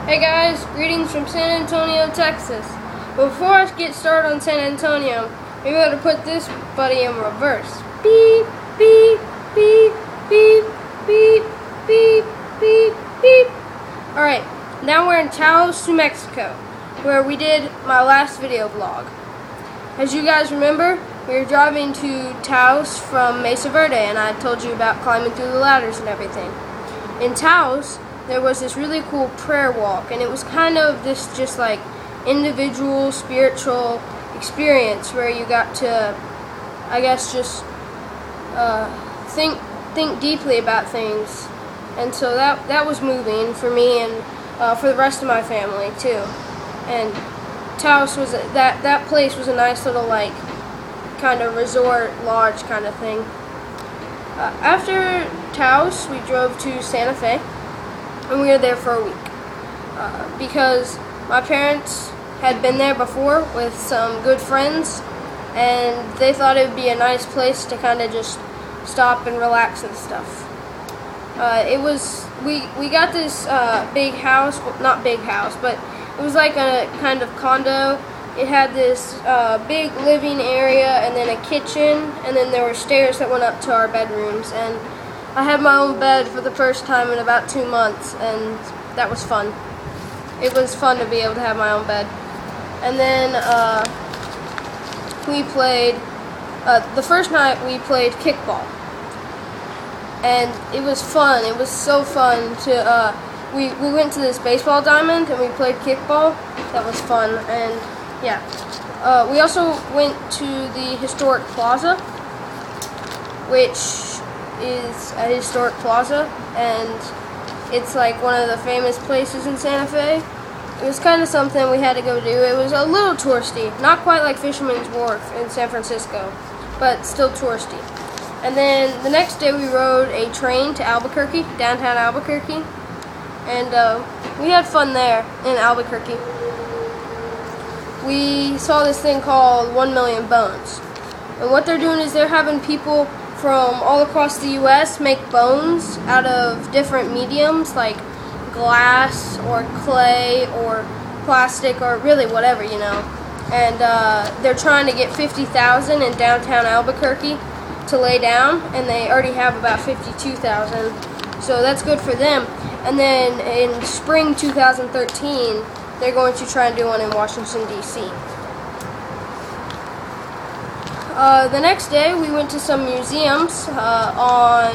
Hey guys, greetings from San Antonio, Texas. Before I get started on San Antonio, maybe I ought to put this buddy in reverse. Beep, beep, beep, beep, beep, beep, beep, beep. Alright, now we're in Taos, New Mexico, where we did my last video vlog. As you guys remember, we were driving to Taos from Mesa Verde, and I told you about climbing through the ladders and everything. In Taos, there was this really cool prayer walk, and it was kind of this just like individual spiritual experience where you got to, I guess, just think deeply about things. And so that was moving for me and for the rest of my family too. And Taos was that place was a nice little like kind of resort lodge kind of thing. After Taos, we drove to Santa Fe. And we were there for a week because my parents had been there before with some good friends, and they thought it would be a nice place to kind of just stop and relax and stuff. We got this big house, well, not big house, but it was like a kind of condo. It had this big living area and then a kitchen, and then there were stairs that went up to our bedrooms, and I had my own bed for the first time in about 2 months, and that was fun. It was fun to be able to have my own bed. And then we played, the first night we played kickball. And it was fun. It was so fun to, we went to this baseball diamond and we played kickball. That was fun, and yeah. We also went to the historic plaza, which is a historic plaza, and it's like one of the famous places in Santa Fe. It was kind of something we had to go do. It was a little touristy, not quite like Fisherman's Wharf in San Francisco, but still touristy. And then the next day we rode a train to Albuquerque, downtown Albuquerque, and we had fun there in Albuquerque. We saw this thing called 1 Million Bones, and what they're doing is they're having people from all across the U.S. make bones out of different mediums like glass or clay or plastic or really whatever, you know. And they're trying to get 50,000 in downtown Albuquerque to lay down, and they already have about 52,000. So that's good for them. And then in spring 2013, they're going to try and do one in Washington, D.C. The next day, we went to some museums on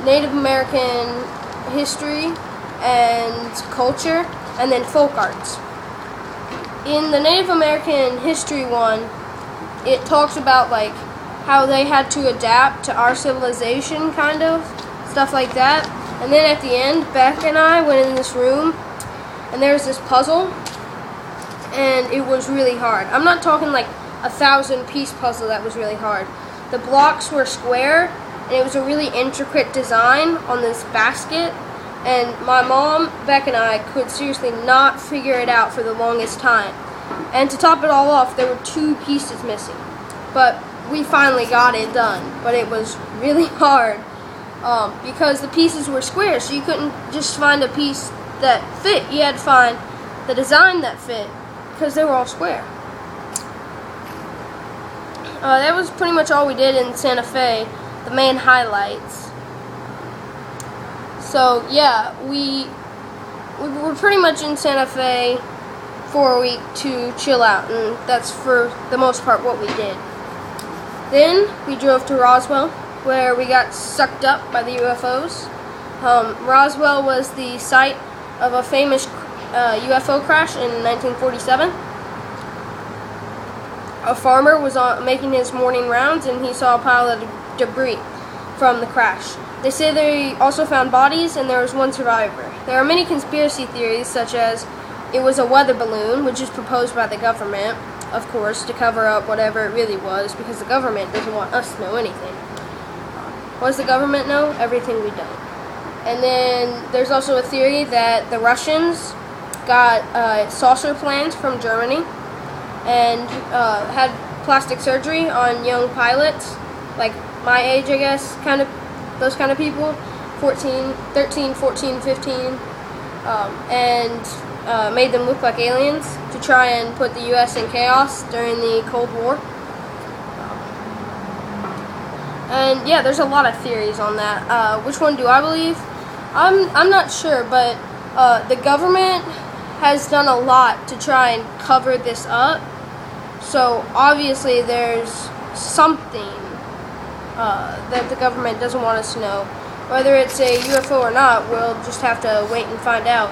Native American history and culture, and then folk arts. In the Native American history one, it talks about like how they had to adapt to our civilization, kind of stuff like that. And then at the end, Beck and I went in this room, and there was this puzzle, and it was really hard. I'm not talking like 1,000-piece puzzle that was really hard. The blocks were square, and it was a really intricate design on this basket, and my mom, Beck, and I could seriously not figure it out for the longest time. And to top it all off, there were 2 pieces missing. But we finally got it done, but it was really hard because the pieces were square, so you couldn't just find a piece that fit. You had to find the design that fit because they were all square. That was pretty much all we did in Santa Fe, the main highlights. So yeah, we were pretty much in Santa Fe for a week to chill out, and that's for the most part what we did. Then we drove to Roswell, where we got sucked up by the UFOs. Roswell was the site of a famous UFO crash in 1947. A farmer was making his morning rounds, and he saw a pile of debris from the crash. They say they also found bodies, and there was one survivor. There are many conspiracy theories, such as it was a weather balloon, which is proposed by the government, of course, to cover up whatever it really was, because the government doesn't want us to know anything. What does the government know? Everything we don't. And then there's also a theory that the Russians got saucer plans from Germany and had plastic surgery on young pilots, like my age, I guess, kind of those kind of people, 13, 14, 15, and made them look like aliens to try and put the U.S. in chaos during the Cold War. And yeah, there's a lot of theories on that. Which one do I believe? I'm not sure, but the government has done a lot to try and cover this up. So obviously there's something that the government doesn't want us to know. Whether it's a UFO or not, we'll just have to wait and find out.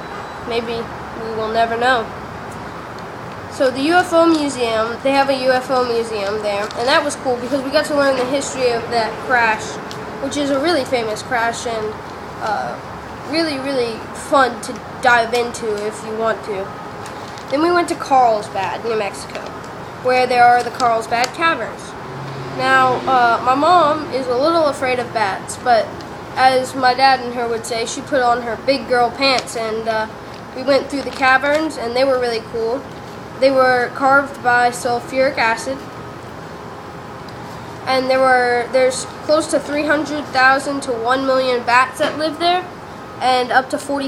Maybe we will never know. So the UFO museum, they have a UFO museum there, and that was cool because we got to learn the history of that crash, which is a really famous crash and really, really fun to dive into if you want to. Then we went to Carlsbad, New Mexico, where there are the Carlsbad Caverns. Now, my mom is a little afraid of bats, but as my dad and her would say, she put on her big girl pants, and we went through the caverns, and they were really cool. They were carved by sulfuric acid, and there's close to 300,000 to 1 million bats that live there, and up to 40